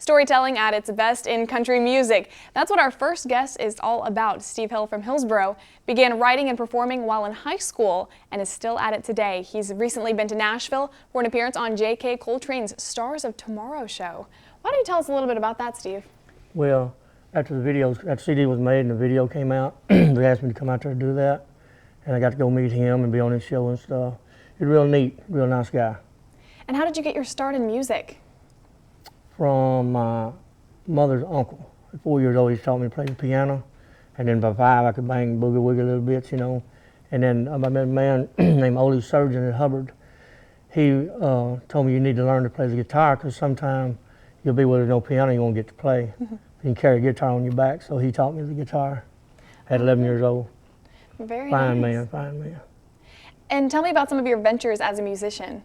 Storytelling at its best in country music. That's what our first guest is all about. Steve Hill from Hillsboro began writing and performing while in high school and is still at it today. He's recently been to Nashville for an appearance on J.K. Coltrane's Stars of Tomorrow show. Why don't you tell us a little bit about that, Steve? Well, after the video, that CD was made and the video came out, they asked me to come out there to do that. And I got to go meet him and be on his show and stuff. He's real neat, real nice guy. And how did you get your start in music? From my mother's uncle. At 4 years old, he taught me to play the piano. And then by 5, I could bang boogie woogie a little bit, you know. And then I met a man named Ole Surgeon at Hubbard. He told me you need to learn to play the guitar because sometime you'll be with no piano you won't get to play. You can carry a guitar on your back, so he taught me the guitar at 11 years old. Very fine nice. Fine man. And tell me about some of your ventures as a musician.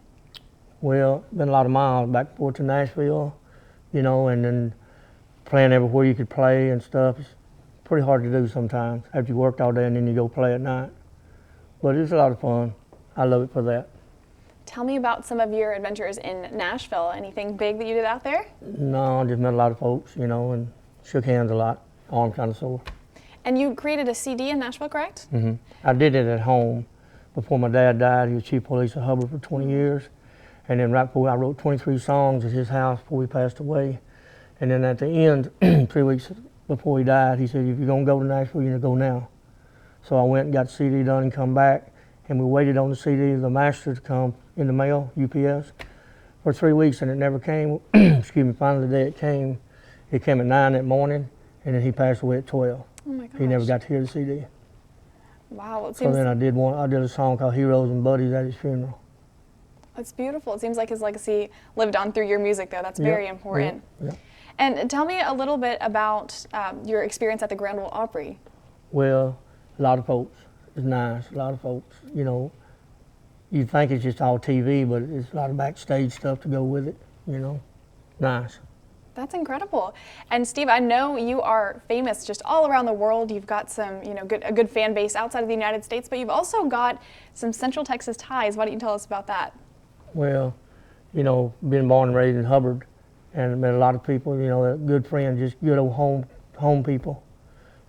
Well, been a lot of miles back and forth to Nashville, you know, and then playing everywhere you could play and stuff. It's pretty hard to do sometimes after you worked all day and then you go play at night. But it's a lot of fun. I love it for that. Tell me about some of your adventures in Nashville. Anything big that you did out there? No, I just met a lot of folks, you know, and shook hands a lot. Arm kind of sore. And you created a CD in Nashville, correct? Mm-hmm. I did it at home before my dad died. He was chief police at Hubbard for 20 years. And then right before I wrote 23 songs at his house before he passed away. And then at the end, 3 weeks before he died, he said, if you're gonna go to Nashville, you need to go now. So I went and got the CD done and come back. And we waited on the CD, the master, to come in the mail, UPS, for 3 weeks and it never came. Excuse me, finally the day it came at 9 that morning and then he passed away at 12. Oh my gosh. He never got to hear the CD. Wow, well, it So seems then I did a song called Heroes and Buddies at his funeral. That's beautiful. It seems like his legacy lived on through your music, though. That's very important. Yep. And tell me a little bit about your experience at the Grand Ole Opry. Well, a lot of folks. It's nice. A lot of folks, you know, you think it's just all TV, but it's a lot of backstage stuff to go with it, you know. Nice. That's incredible. And Steve, I know you are famous just all around the world. You've got some, you know, a good fan base outside of the United States, but you've also got some Central Texas ties. Why don't you tell us about that? Well, you know, being born and raised in Hubbard, and met a lot of people, you know, good friends, just good old home people.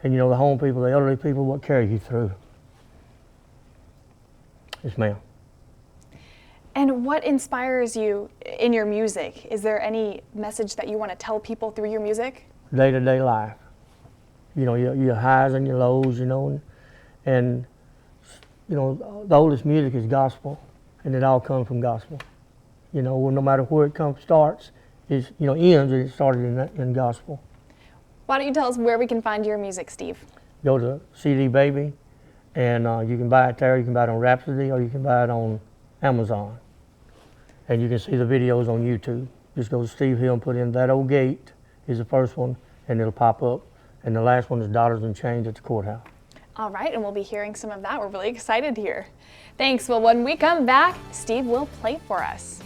And you know, the home people, the elderly people, what carry you through. Yes, ma'am. And what inspires you in your music? Is there any message that you want to tell people through your music? Day-to-day life. You know, your highs and your lows, you know, and you know, the oldest music is gospel, and it all comes from gospel. You know, well, no matter where it starts, ends, and it started in gospel. Why don't you tell us where we can find your music, Steve? Go to CD Baby, and you can buy it there. You can buy it on Rhapsody, or you can buy it on Amazon. And you can see the videos on YouTube. Just go to Steve Hill and put in That Old Gate is the first one, and it'll pop up. And the last one is Dollars and Change at the Courthouse. All right, and we'll be hearing some of that. We're really excited here. Thanks. Well, when we come back, Steve will play for us.